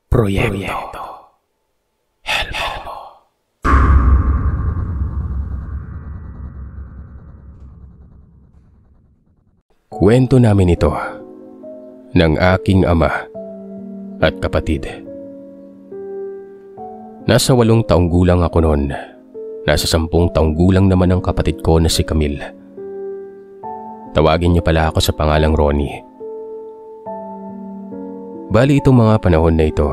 Proyekto Helmo. Kwento namin ito ng aking ama at kapatid. Nasa 8 taong gulang ako noon. Nasa 10 taong gulang naman ang kapatid ko na si Camille. Tawagin niyo pala ako sa pangalang Ronnie. Bali itong mga panahon na ito,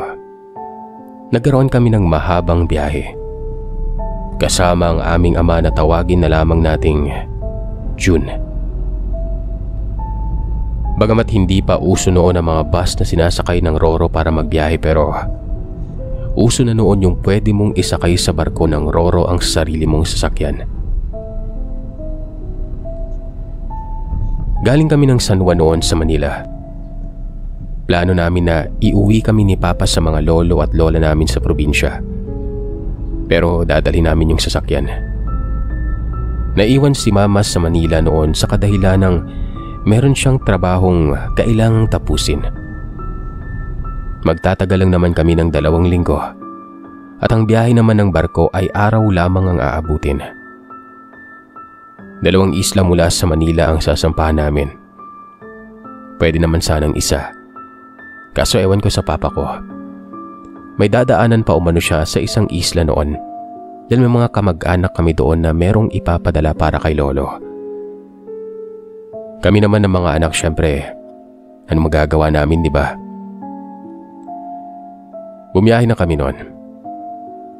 nagkaroon kami ng mahabang biyahe. Kasama ang aming ama na tawagin na lamang nating June. Bagamat hindi pa uso noon ang mga bus na sinasakay ng Roro para magbiyahe, pero uso na noon yung pwede mong isakay sa barko ng Roro ang sarili mong sasakyan. Galing kami ng San Juan noon sa Manila. Plano namin na iuwi kami ni Papa sa mga lolo at lola namin sa probinsya. Pero dadali namin yung sasakyan. Naiwan si Mama sa Manila noon sa kadahilan ng meron siyang trabahong kailangang tapusin. Magtatagal lang naman kami ng 2 linggo at ang biyahe naman ng barko ay araw lamang ang aabutin. 2 isla mula sa Manila ang sasampahan namin. Pwede naman sanang isa. Kaso ewan ko sa papa ko. May dadaanan pa umano siya sa isang isla noon dahil may mga kamag-anak kami doon na merong ipapadala para kay lolo. Kami naman ng mga anak, syempre, ano magagawa namin, di ba? Bumiyahe na kami noon.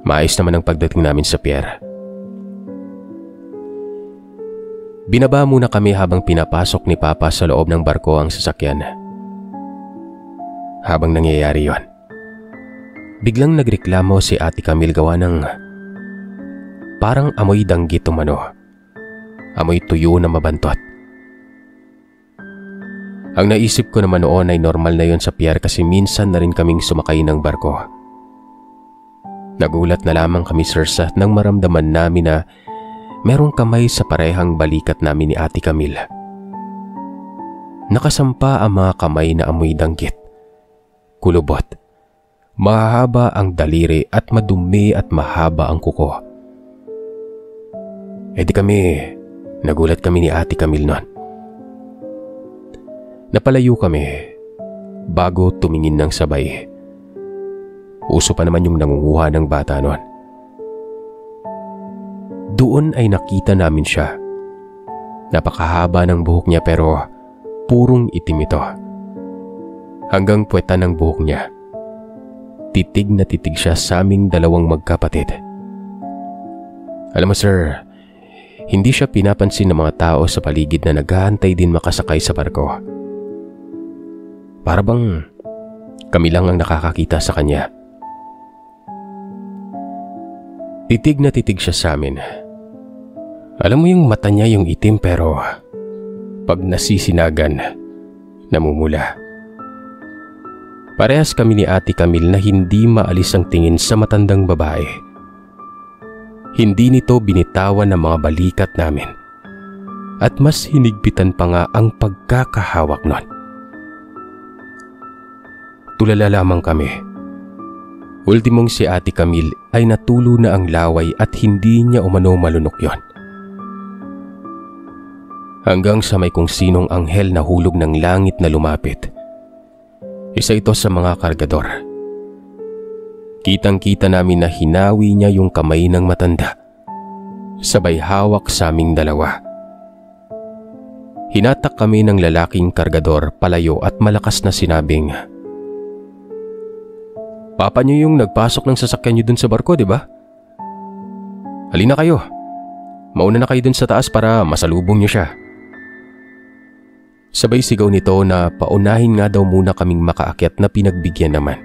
Maayos naman ang pagdating namin sa pier. Binaba muna kami habang pinapasok ni Papa sa loob ng barko ang sasakyan. Habang nangyayari yon, biglang nagreklamo si Ate Camille gawa ng parang amoy danggit umano. Amoy tuyo na mabantot. Ang naisip ko naman noon ay normal na yon sa pier kasi minsan na rin kaming sumakay ng barko. Nagulat na lamang kami, sir, nang maramdaman namin na merong kamay sa parehang balikat namin ni Ate Camille. Nakasampa ang mga kamay na amoy danggit. Kulubot, mahaba ang daliri at madumi at mahaba ang kuko. Di kami, nagulat kami ni Ate Camille noon. Napalayo kami bago tumingin ng sabay. Uso pa naman yung nangunguha ng bata noon. Doon ay nakita namin siya. Napakahaba ng buhok niya pero purong itim ito. Hanggang puwetan ng buhok niya. Titig na titig siya sa aming 2 magkapatid. Alam mo, sir, hindi siya pinapansin ng mga tao sa paligid na naghahantay din makasakay sa barko. Para bang kami lang ang nakakakita sa kanya. Titig na titig siya sa amin. Alam mo yung mata niya yung itim pero pag nasisinagan, namumula. Parehas kami ni Ate Camille na hindi maalis ang tingin sa matandang babae. Hindi nito binitawan ng mga balikat namin. At mas hinigpitan pa nga ang pagkakahawak nun. Tulala lamang kami. Ultimong si Ate Camille ay natulo na ang laway at hindi niya umano malunok yon. Hanggang sa may kung sinong anghel na hulog ng langit na lumapit. Isa ito sa mga kargador. Kitang-kita namin na hinawi niya yung kamay ng matanda. Sabay hawak sa aming 2. Hinatak kami ng lalaking kargador palayo at malakas na sinabing, "Papa niyo yung nagpasok ng sasakyan niyo dun sa barko, di ba? Halina kayo. Mauna na kayo dun sa taas para masalubong niyo siya." Sabay sigaw nito na paunahin nga daw muna kaming makaakyat na pinagbigyan naman.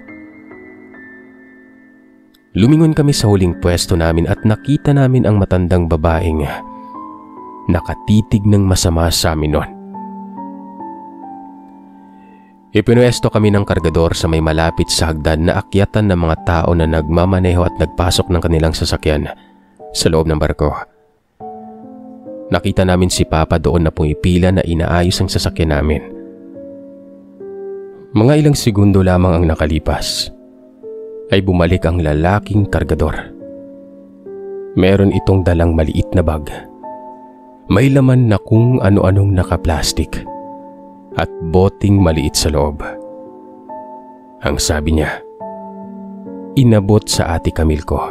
Lumingon kami sa huling pwesto namin at nakita namin ang matandang babaeng nakatitig ng masama sa amin noon. Ipinuesto kami ng kargador sa may malapit sa hagdan na akyatan ng mga tao na nagmamaneho at nagpasok ng kanilang sasakyan sa loob ng barko. Nakita namin si Papa doon na pumipila na inaayos ang sasakyan namin. Mga ilang segundo lamang ang nakalipas ay bumalik ang lalaking kargador. Meron itong dalang maliit na bag. May laman na kung ano-anong nakaplastik at boting maliit sa loob. Ang sabi niya, inabot sa Ate Camille ko.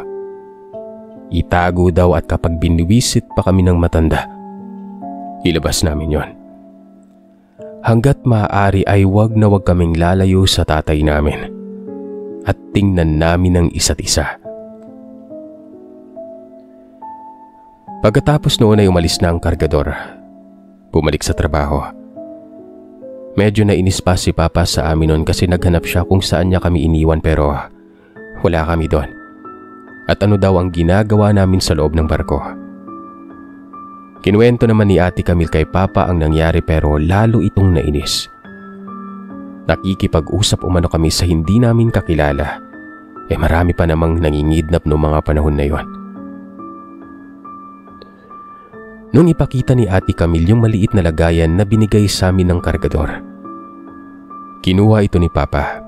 Itago daw at kapag biniwisit pa kami ng matanda, ilabas namin yon. Hanggat maaari ay wag na wag kaming lalayo sa tatay namin at tingnan namin ang isa't isa. Pagkatapos noon ay umalis na ang kargador. Bumalik sa trabaho. Medyo nainis pa si Papa sa amin noon kasi naghanap siya kung saan niya kami iniwan pero wala kami doon. At ano daw ang ginagawa namin sa loob ng barko. Kinuwento naman ni Ate Camille kay Papa ang nangyari pero lalo itong nainis. Nakikipag-usap umano kami sa hindi namin kakilala. Marami pa namang nangingidnap noong mga panahon na yon. Nung ipakita ni Ate Camille yung maliit na lagayan na binigay sa amin ng kargador, kinuha ito ni Papa.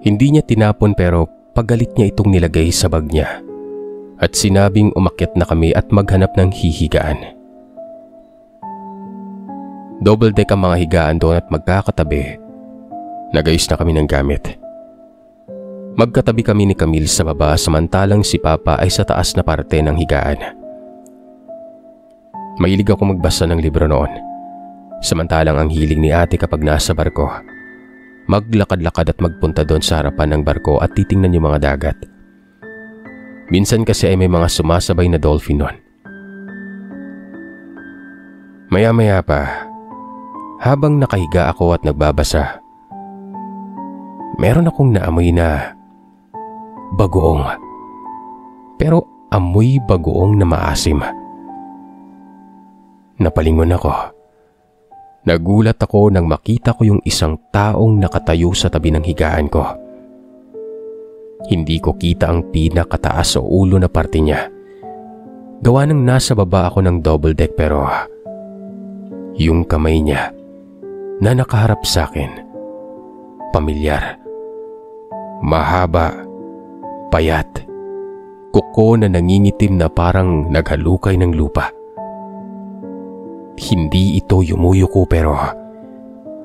Hindi niya tinapon pero pagalit niya itong nilagay sa bag niya at sinabing umakyat na kami at maghanap ng hihigaan. Double deck ang mga higaan doon at magkakatabi. Nagayos na kami ng gamit. Magkatabi kami ni Camille sa baba samantalang si Papa ay sa taas na parte ng higaan. Mahilig ako magbasa ng libro noon. Samantalang ang hiling ni Ate kapag nasa barko, maglakad-lakad at magpunta doon sa harapan ng barko at titingnan yung mga dagat. Minsan kasi ay may mga sumasabay na dolphin noon. Maya-maya pa, habang nakahiga ako at nagbabasa, meron akong naamoy na bagoong. Pero amoy bagoong na maasim. Napalingon ako. Nagulat ako nang makita ko yung isang taong nakatayo sa tabi ng higaan ko. Hindi ko kita ang pinakataas o ulo na parte niya. Gawa ng nasa baba ako ng double deck pero yung kamay niya na nakaharap sa akin, pamilyar. Mahaba, payat, kuko na nangingitim na parang naghalukay ng lupa. Hindi ito yumuyuko pero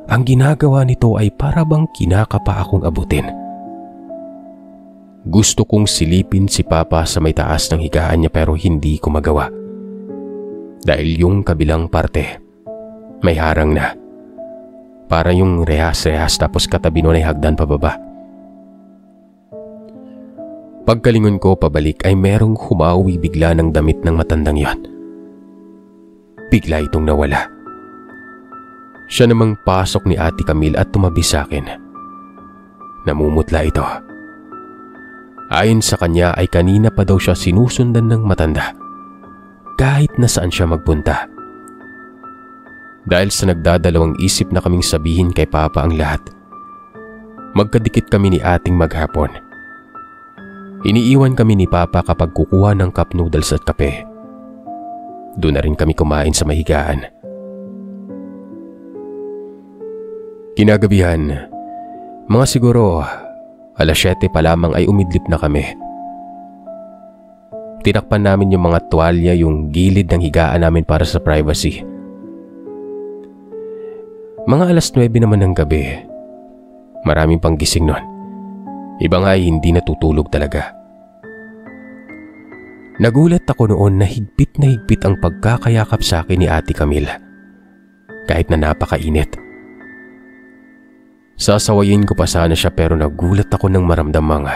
ang ginagawa nito ay para bang kinakapa akong abutin. Gusto kong silipin si Papa sa may taas ng higaan niya pero hindi ko magawa. Dahil yung kabilang parte may harang na. Para yung rehas-rehas tapos katabi nun ay hagdan pababa. Pagkalingon ko pabalik ay merong humawi bigla ng damit ng matandang yon. Bigla itong nawala. Siya namang pasok ni Ate Camille at tumabi sa akin. Namumutla ito. Ayon sa kanya ay kanina pa daw siya sinusundan ng matanda. Kahit nasaan siya magpunta. Dahil sa nagdadalawang isip na kaming sabihin kay Papa ang lahat, magkadikit kami ni Ating maghapon. Iniiwan kami ni Papa kapag kukuha ng cup noodles at kape. Doon na rin kami kumain sa mahigaan. Kinagabihan, mga siguro 7:00 pa lamang ay umidlip na kami. Tinakpan namin yung mga tuwalya yung gilid ng higaan namin para sa privacy. Mga 9:00 naman ng gabi. Maraming pang gising nun. Iba nga ay hindi natutulog talaga. Nagulat ako noon na higpit ang pagkakayakap sa akin ni Ate Camille. Kahit na napakainit. Sasawayin ko pa sana siya pero nagulat ako nang maramdamang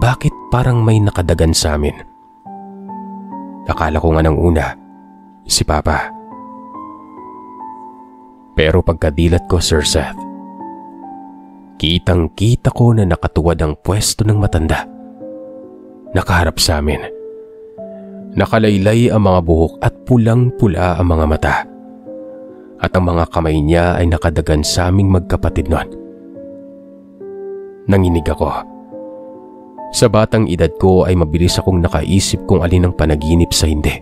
bakit parang may nakadagan sa amin. Akala ko nga ng una, si Papa. Pero pagkadilat ko, Sir Seth, kitang-kita ko na nakatuwad ang pwesto ng matanda. Nakaharap sa amin. Nakalaylay ang mga buhok at pulang-pula ang mga mata. At ang mga kamay niya ay nakadagan sa aming magkapatid noon. Nanginig ako. Sa batang edad ko ay mabilis akong nakaisip kung alin ang panaginip sa hindi.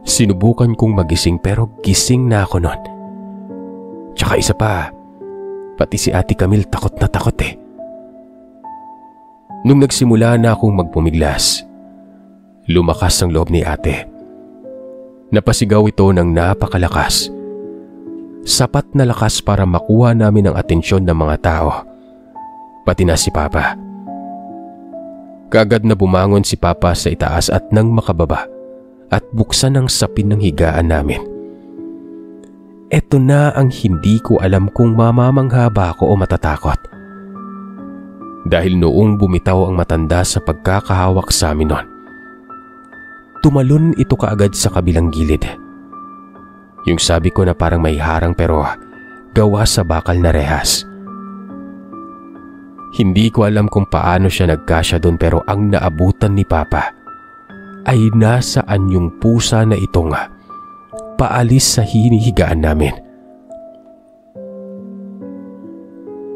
Sinubukan kong magising pero gising na ako noon. Tsaka isa pa, pati si Ate Camille takot na takot Nung nagsimula na akong magpumiglas, lumakas ang loob ni ate. Napasigaw ito ng napakalakas. Sapat na lakas para makuha namin ang atensyon ng mga tao, pati na si Papa. Kaagad na bumangon si Papa sa itaas at nang makababa at buksan ang sapin ng higaan namin. Eto na ang hindi ko alam kung mamamangha ba ako o matatakot. Dahil noong bumitaw ang matanda sa pagkakahawak sa amin noon, tumalon ito kaagad sa kabilang gilid. Yung sabi ko na parang may harang pero gawa sa bakal na rehas. Hindi ko alam kung paano siya nagkasya doon pero ang naabutan ni Papa ay nasaan yung pusa na itong paalis sa hinihigaan namin.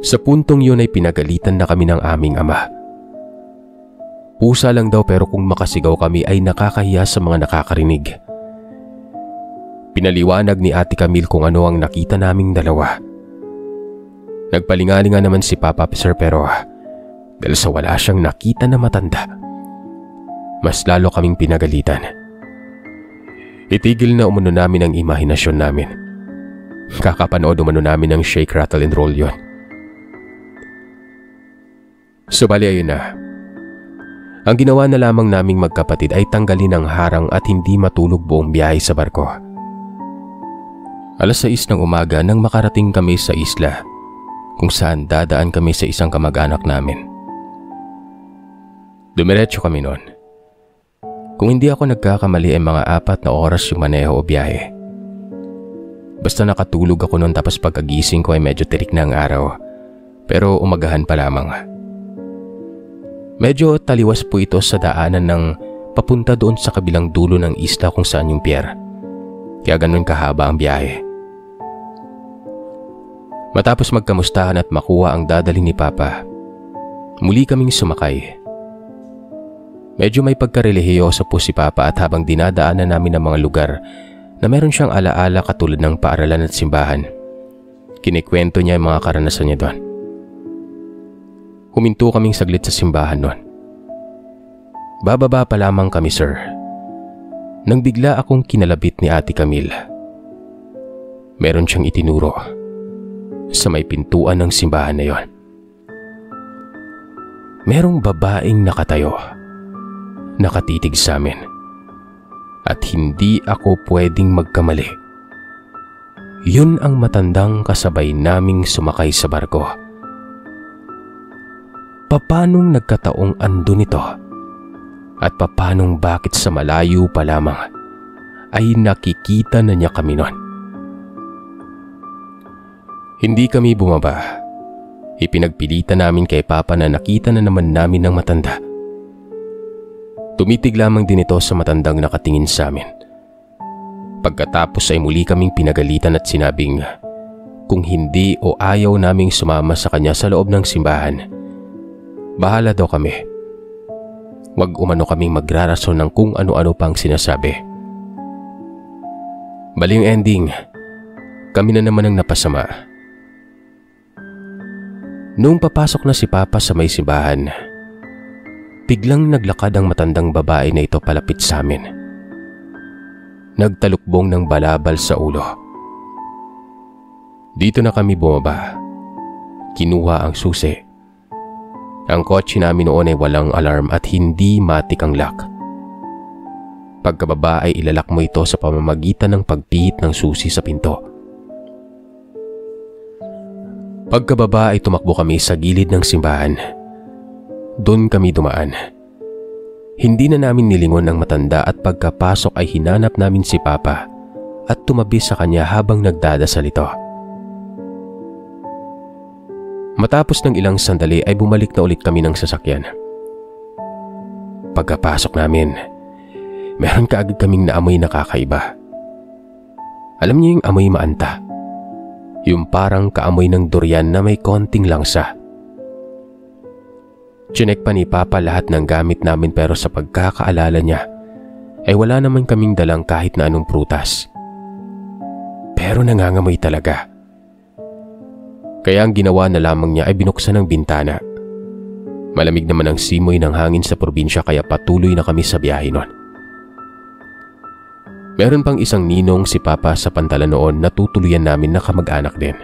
Sa puntong yun ay pinagalitan na kami ng aming ama. Pusa lang daw pero kung makasigaw kami ay nakakahiya sa mga nakakarinig. Pinaliwanag ni Ate Camille kung ano ang nakita naming dalawa. Nagpalingalinga naman si Papa sir pero dahil sa wala siyang nakita na matanda, mas lalo kaming pinagalitan. Itigil na umano namin ang imahinasyon namin. Kakapanood umano namin ng Shake, Rattle and Roll yun. So bali ayun na. Ang ginawa na lamang naming magkapatid ay tanggalin ang harang at hindi matulog buong biyahe sa barko. 6:00 ng umaga nang makarating kami sa isla kung saan dadaan kami sa isang kamag-anak namin. Dumiretso kami noon. Kung hindi ako nagkakamali ay mga 4 na oras yung maneho o biyahe. Basta nakatulog ako noon tapos pagkagising ko ay medyo tirik na ang araw pero umagahan pa lamang. Medyo taliwas po ito sa daanan ng papunta doon sa kabilang dulo ng isla kung saan yung pier. Kaya ganun kahaba ang biyahe. Matapos magkamustahan at makuha ang dadaling ni Papa, muli kaming sumakay. Medyo may pagkarelihiyoso po si Papa at habang dinadaanan namin ang mga lugar na meron siyang alaala katulad ng paaralan at simbahan, kinikwento niya ang mga karanasan niya doon. Huminto kaming saglit sa simbahan noon. Bababa pa lamang kami sir, nang bigla akong kinalabit ni Ate Camille. Meron siyang itinuro sa may pintuan ng simbahan na yon. Merong babaeng nakatayo, nakatitig sa amin. At hindi ako pwedeng magkamali. Yun ang matandang kasabay naming sumakay sa barko. Papanong nagkataong andun ito? At papanong bakit sa malayo pa lamang ay nakikita na niya kami noon? Hindi kami bumaba. Ipinagpilitan namin kay Papa na nakita na naman namin ng matanda. Tumitig lamang din ito sa matandang nakatingin sa amin. Pagkatapos ay muli kaming pinagalitan at sinabing kung hindi o ayaw naming sumama sa kanya sa loob ng simbahan, bahala daw kami. Wag umano kaming magrarason ng kung ano-ano pang sinasabi. Baling ending, kami na naman ang napasama. Noong papasok na si Papa sa may simbahan, biglang naglakad ang matandang babae na ito palapit sa amin. Nagtalukbong ng balabal sa ulo. Dito na kami bumaba. Kinuha ang susi. Ang kotse namin noon ay walang alarm at hindi matik ang lock. Pagkababa ay ilalak mo ito sa pamamagitan ng pagpihit ng susi sa pinto. Pagkababa ay tumakbo kami sa gilid ng simbahan. Doon kami dumaan. Hindi na namin nilingon ang matanda at pagkapasok ay hinanap namin si Papa at tumabi sa kanya habang nagdadasal ito. Matapos ng ilang sandali ay bumalik na ulit kami ng sasakyan. Pagkapasok namin, meron kaagad kaming naamoy na kakaiba. Alam niyo yung amoy maanta? Yung parang kaamoy ng durian na may konting langsa. Chinek pa ni Papa lahat ng gamit namin pero sa pagkakaalala niya ay wala naman kaming dalang kahit na anong prutas. Pero nangangamoy talaga. Kaya ang ginawa na lamang niya ay binuksan ang bintana. Malamig naman ang simoy ng hangin sa probinsya kaya patuloy na kami sa biyahe noon. Meron pang isang ninong si Papa sa Pantalan noon na tutuluyan namin na kamag-anak din.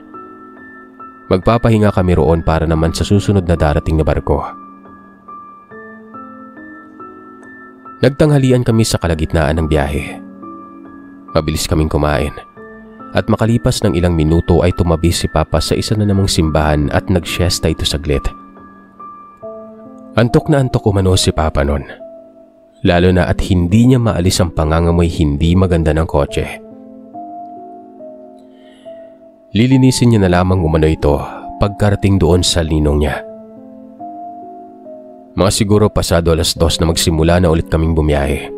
Magpapahinga kami roon para naman sa susunod na darating na barko. Nagtanghalian kami sa kalagitnaan ng biyahe. Mabilis kaming kumain at makalipas ng ilang minuto ay tumabi si Papa sa isa na namang simbahan at nagsiesta ito saglit. Antok na antok umano si Papa noon, lalo na at hindi niya maalis ang pangangamoy hindi maganda ng kotse. Lilinisin niya na lamang umano ito pagkarating doon sa ninong niya. Mga siguro pasado 2:00 na magsimula na ulit kaming bumiyahe.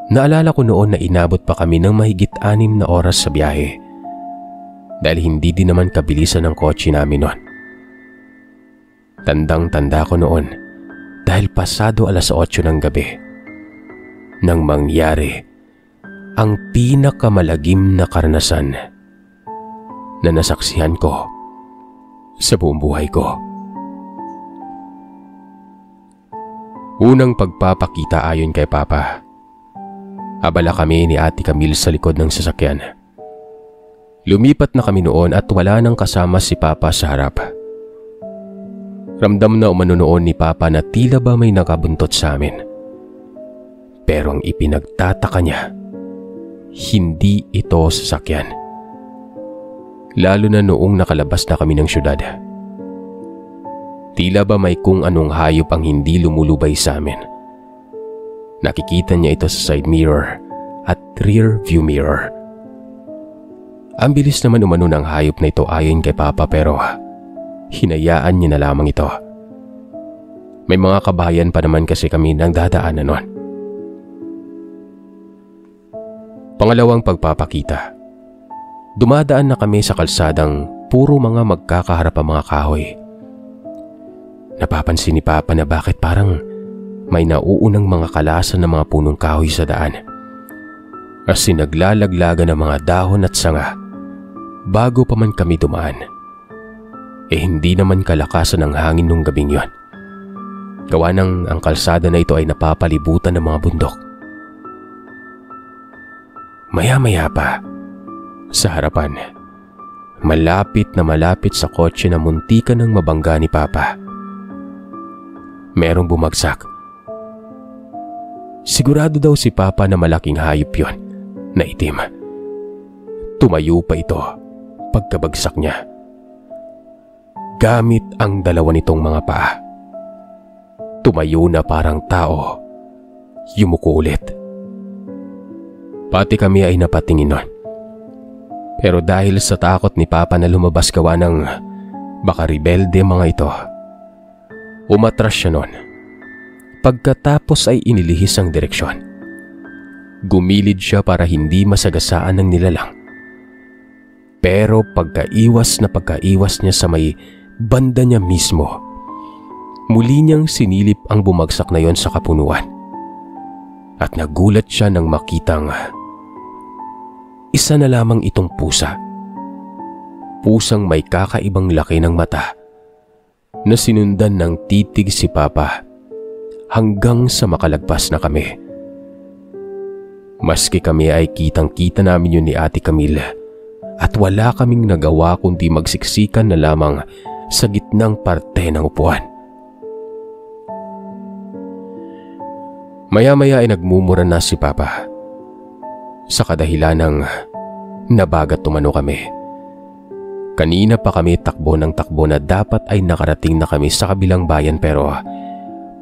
Naalala ko noon na inabot pa kami ng mahigit 6 na oras sa biyahe dahil hindi din naman kabilisan ng kotse namin noon. Tandang-tanda ko noon dahil pasado 8:00 ng gabi nang mangyari ang pinakamalagim na karanasan na nasaksihan ko sa buong buhay ko. Unang pagpapakita ayon kay Papa. Abala kami ni Ate Camille sa likod ng sasakyan. Lumipat na kami noon at wala nang kasama si Papa sa harap. Ramdam na umano noon ni Papa na tila ba may nakabuntot sa amin. Pero ang ipinagtataka niya, hindi ito sasakyan. Lalo na noong nakalabas na kami ng syudad. Tila ba may kung anong hayop ang hindi lumulubay sa amin. Nakikita niya ito sa side mirror at rear view mirror. Ang bilis naman umano ng hayop na ito ayon kay Papa pero hinayaan niya na lamang ito. May mga kabayan pa naman kasi kami nang dadaanan nun. Pangalawang pagpapakita. Dumadaan na kami sa kalsadang puro mga magkakaharap ang mga kahoy. Napapansin ni Papa na bakit parang may nauunang mga kalasan ng mga punong kahoy sa daan. As sinaglalaglagan ng mga dahon at sanga bago pa man kami dumaan. Hindi naman kalakasan ng hangin nung gabing yon. Gawa ng ang kalsada na ito ay napapalibutan ng mga bundok. Maya-maya pa, sa harapan, malapit na malapit sa kotse na muntikan ng mabangga ni Papa. Merong bumagsak. Sigurado daw si Papa na malaking hayop yon na itim. Tumayo pa ito pagkabagsak niya. Gamit ang dalawa nitong mga paa. Tumayo na parang tao. Yumuko ulit. Pati kami ay napatingin nun. Pero dahil sa takot ni Papa na lumabas gawa ng baka rebelde mga ito, umatras siya nun. Pagkatapos ay inilihis ang direksyon. Gumilid siya para hindi masagasaan ng nilalang. Pero pagkaiwas niya sa may banda niya mismo, muli niyang sinilip ang bumagsak na yon sa kapunuan. At nagulat siya nang makitang isa na lamang itong pusa. Pusang may kakaibang laki ng mata na sinundan ng titig si Papa hanggang sa makalagpas na kami. Maski kami ay kitang-kita namin yun ni Ate Camille at wala kaming nagawa kundi magsiksikan na lamang sa gitnang parte ng upuan. Maya-maya ay nagmumura na si Papa sa kadahilan ng nabagat tumano kami. Kanina pa kami takbo ng takbo na dapat ay nakarating na kami sa kabilang bayan pero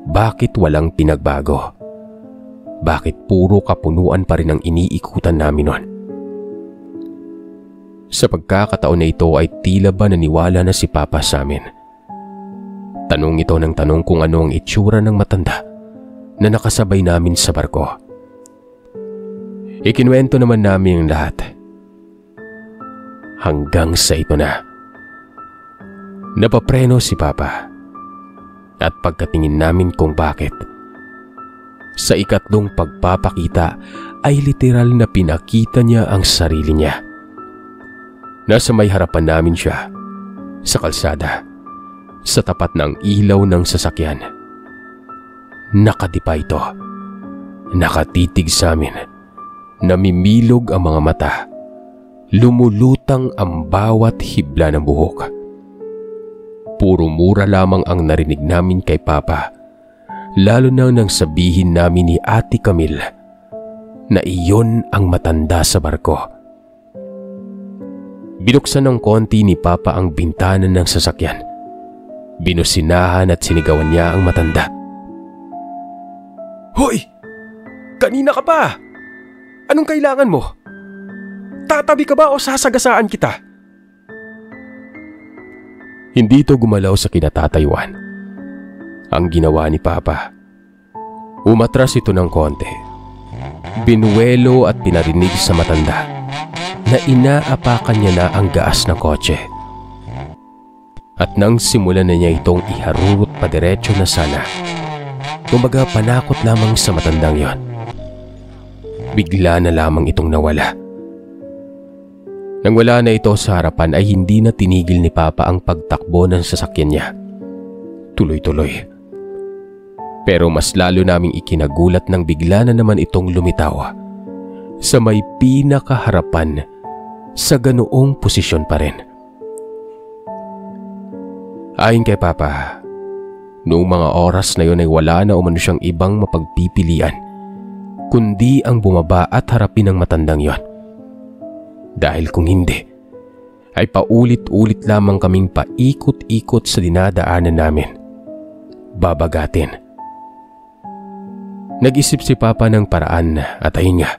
bakit walang pinagbago? Bakit puro kapunuan pa rin ang iniikutan namin nun? Sa pagkakataon na ito ay tila ba naniwala na si Papa sa amin. Tanong ito ng tanong kung ano ang itsura ng matanda na nakasabay namin sa barko. Ikinuwento naman namin ang lahat. Hanggang sa ito na. Napapreno si Papa. At pagkatingin namin kung bakit, sa ikatlong pagpapakita ay literal na pinakita niya ang sarili niya. Nasa may harapan namin siya, sa kalsada, sa tapat ng ilaw ng sasakyan. Nakadipa ito. Nakatitig sa amin. Namimilog ang mga mata. Lumulutang ang bawat hibla ng buhok. Puro mura lamang ang narinig namin kay Papa, lalo na nang sabihin namin ni Ate Camille na iyon ang matanda sa barko. Binuksan ng konti ni Papa ang bintana ng sasakyan. Binusinahan at sinigawan niya ang matanda. "Hoy! Kanina ka pa! Anong kailangan mo? Tatabi ka ba o sasagasaan kita?" Hindi ito gumalaw sa kinatatayuan. Ang ginawa ni Papa, umatras ito ng konti. Binuwelo at pinarinig sa matanda na inaapakan niya na ang gaas ng kotse. At nang simulan na niya itong iharurot padiretso na sana, kumbaga panakot lamang sa matandang yon, bigla na lamang itong nawala. Nang wala na ito sa harapan ay hindi na tinigil ni Papa ang pagtakbo ng sasakyan niya. Tuloy-tuloy. Pero mas lalo naming ikinagulat nang bigla na naman itong lumitaw sa may pinakaharapan sa ganoong posisyon pa rin. Ayon kay Papa, noong mga oras na yun ay wala na umano siyang ibang mapagpipilian kundi ang bumaba at harapin ang matandang yon. Dahil kung hindi, ay paulit-ulit lamang kaming paikot-ikot sa dinadaanan namin. Babagatin. Nag-isip si Papa ng paraan at ayun nga,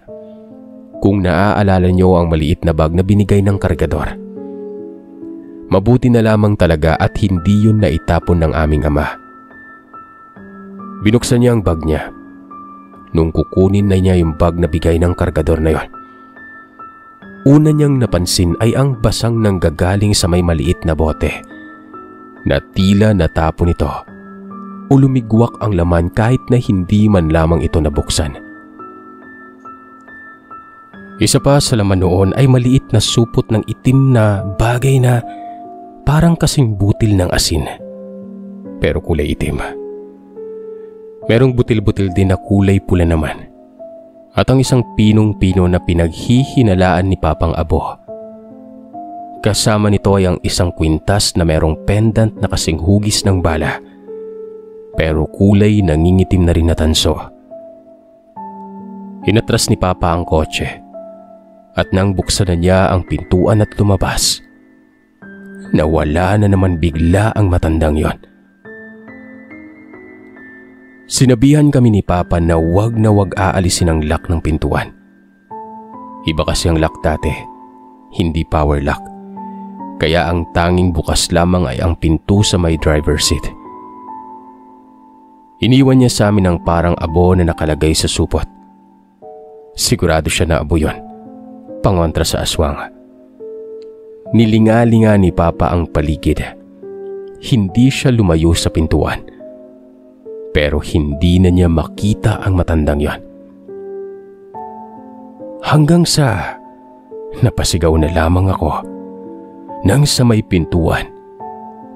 kung naaalala niyo ang maliit na bag na binigay ng kargador. Mabuti na lamang talaga at hindi yun naitapon ng aming ama. Binuksan niya ang bag niya. Nung kukunin na niya yung bag na bigay ng kargador na yon, una niyang napansin ay ang basang nanggagaling sa may maliit na bote na tila natapon ito o lumigwak ang laman kahit na hindi man lamang ito nabuksan. Isa pa sa laman noon ay maliit na supot ng itim na bagay na parang kasing butil ng asin, pero kulay itim. Merong butil-butil din na kulay pula naman. At ang isang pinong-pino na pinaghihinalaan ni Papang Abo. Kasama nito ay ang isang kwintas na merong pendant na kasing hugis ng bala, pero kulay nangingitim na rin na tanso. Inatras ni Papa ang kotse, at nang buksan na niya ang pintuan at lumabas, nawala na naman bigla ang matandang yon. Sinabihan kami ni Papa na wag aalisin ang lock ng pintuan. Iba kasi ang lock dati, hindi power lock. Kaya ang tanging bukas lamang ay ang pinto sa may driver seat. Iniwan niya sa amin ang parang abo na nakalagay sa supot. Sigurado siya na abo yon, pangontra sa aswang. Nilingalinga ni Papa ang paligid. Hindi siya lumayo sa pintuan. Pero hindi na niya makita ang matandang yon. Hanggang sa napasigaw na lamang ako nang sa may pintuan,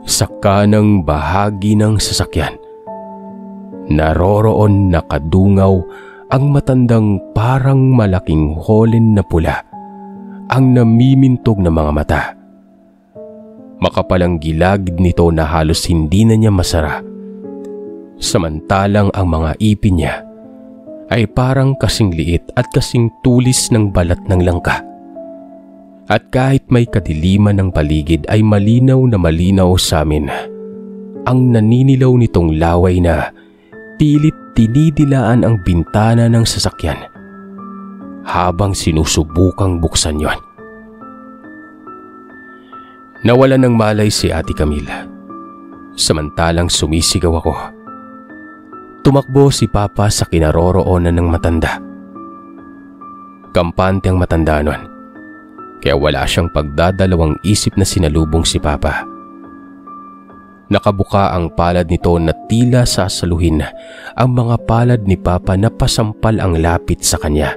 sa kanang bahagi ng sasakyan, naroroon nakadungaw ang matandang parang malaking holen na pula ang namimintog na mga mata. Makapalang gilagid nito na halos hindi na niya masara. Samantalang ang mga ipin niya ay parang kasing liit at kasing tulis ng balat ng langka. At kahit may kadiliman ng paligid ay malinaw na malinaw sa amin ang naninilaw nitong laway na pilit tinidilaan ang bintana ng sasakyan habang sinusubukang buksan yon. Nawala ng malay si Ate Camille. Samantalang sumisigaw ako. Tumakbo si Papa sa kinaroroonan ng matanda. Kampante ang matanda nun, kaya wala siyang pagdadalawang isip na sinalubong si Papa. Nakabuka ang palad nito na tila sasaluhin ang mga palad ni Papa na pasampal ang lapit sa kanya.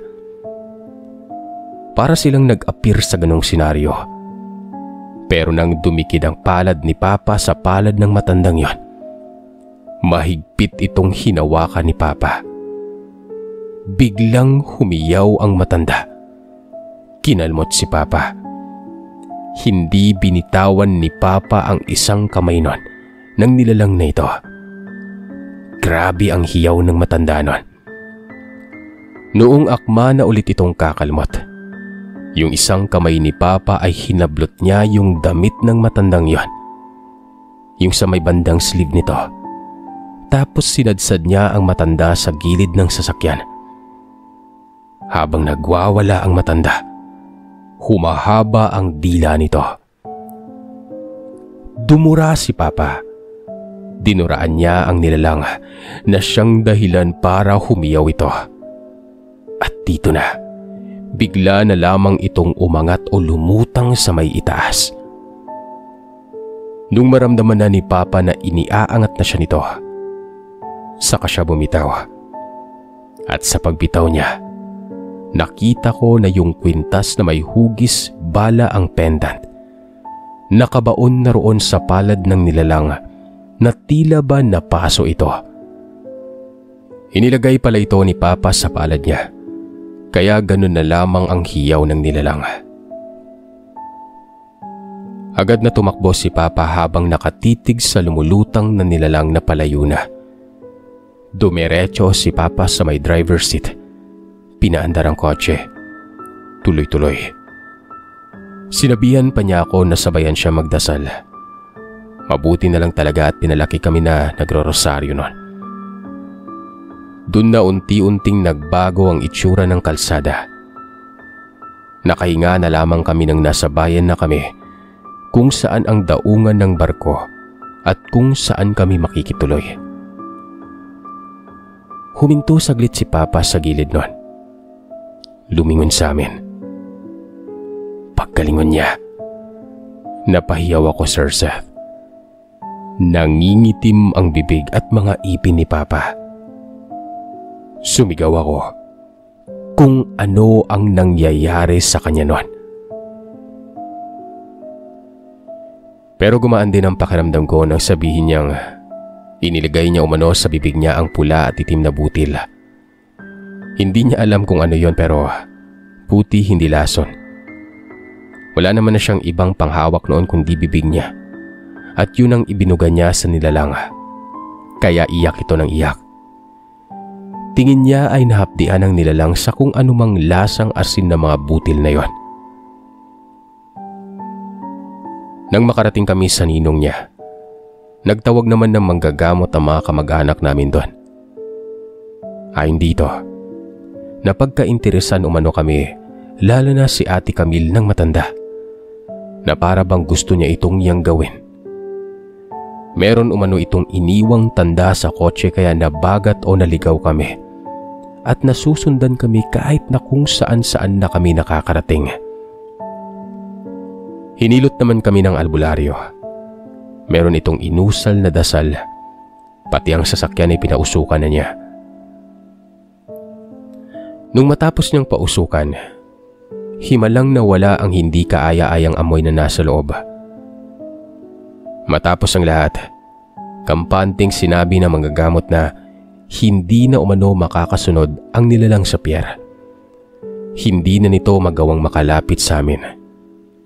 Para silang nag-appear sa ganong senaryo. Pero nang dumikit ang palad ni Papa sa palad ng matandang yon, mahigpit itong hinawakan ni Papa. Biglang humiyaw ang matanda. Kinalmot si Papa. Hindi binitawan ni Papa ang isang kamay nun ng nilalang na ito. Grabe ang hiyaw ng matanda nun. Noong akma na ulit itong kakalmot, yung isang kamay ni Papa ay hinablot niya yung damit ng matandang yon, yung sa may bandang sleeve nito. Tapos sinadsad niya ang matanda sa gilid ng sasakyan. Habang nagwawala ang matanda, humahaba ang dila nito. Dumura si Papa. Dinuraan niya ang nilalang na siyang dahilan para humiyaw ito. At dito na, bigla na lamang itong umangat o lumutang sa may itaas. Nung maramdaman na ni Papa na iniaangat na siya nito, saka siya bumitaw. At sa pagbitaw niya, nakita ko na yung kwintas na may hugis bala ang pendant. Nakabaon na roon sa palad ng nilalang na tila ba napaso ito. Inilagay pala ito ni Papa sa palad niya, kaya ganun na lamang ang hiyaw ng nilalang. Agad na tumakbo si Papa habang nakatitig sa lumulutang na nilalang na palayo na. Dumiretso si Papa sa may driver's seat. Pinaandar ang kotse. Tuloy-tuloy. Sinabihan pa niya ako na sabayan siya magdasal. Mabuti na lang talaga at pinalaki kami na nagro-rosaryo noon. Doon na unti-unting nagbago ang itsura ng kalsada. Nakahinga na lamang kami nang nasa bayan na kami, kung saan ang daungan ng barko at kung saan kami makikituloy. Huminto saglit si Papa sa gilid nun. Lumingon sa amin. Pagkalingon niya, napahiyaw ako, Sir Seth. Nangingitim ang bibig at mga ipin ni Papa. Sumigaw ako kung ano ang nangyayari sa kanya noon. Pero gumaan din ang pakiramdam ko nang sabihin niyang inilagay niya umano sa bibig niya ang pula at itim na butil. Hindi niya alam kung ano yon, pero puti hindi lason. Wala naman na siyang ibang panghawak noon kundi bibig niya. At yun ang ibinuga niya sa nilalang. Kaya iyak ito ng iyak. Tingin niya ay nahapdian ng nilalang sa kung anumang lasang asin na mga butil na yon. Nang makarating kami sa ninong niya, nagtawag naman ng manggagamot ang mga kamag-anak namin doon. Ayon dito, napagkainteresan umano kami, lalo na si Ate Camille ng matanda, na para bang gusto niya itong iyang gawin. Meron umano itong iniwang tanda sa kotse kaya nabagat o naligaw kami at nasusundan kami kahit na kung saan-saan na kami nakakarating. Hinilot naman kami ng albularyo. Meron itong inusal na dasal, pati ang sasakyan ay pinausukan na niya. Nung matapos niyang pausukan, himalang nawala ang hindi kaaya-ayang amoy na nasa loob. Matapos ang lahat, kampanting sinabi ng manggagamot na hindi na umano makakasunod ang nilalang sa Pierre. Hindi na nito magawang makalapit sa amin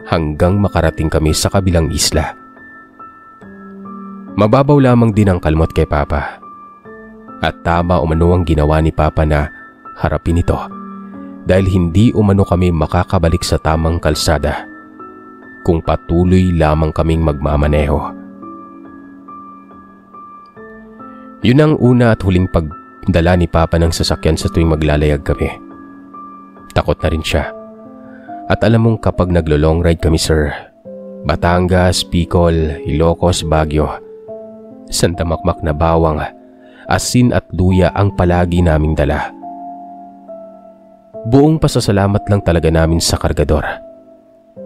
hanggang makarating kami sa kabilang isla. Mababaw lamang din ang kalmot kay Papa. At tama umano ang ginawa ni Papa na harapin ito dahil hindi umano kami makakabalik sa tamang kalsada kung patuloy lamang kaming magmamaneho. Yun ang una at huling pagdala ni Papa ng sasakyan sa tuwing maglalayag kami. Takot na rin siya. At alam mong kapag naglo-long ride kami, sir, Batangas, Bicol, Ilocos, Baguio, Santa Makmak na bawang, asin at luya ang palagi naming dala. Buong pasasalamat lang talaga namin sa kargador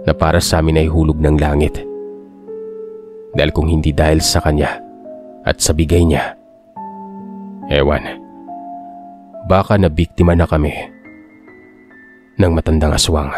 na para sa amin ay hulog ng langit. Dahil kung hindi dahil sa kanya at sa bigay niya, ewan, baka nabiktima na kami ng matandang aswang.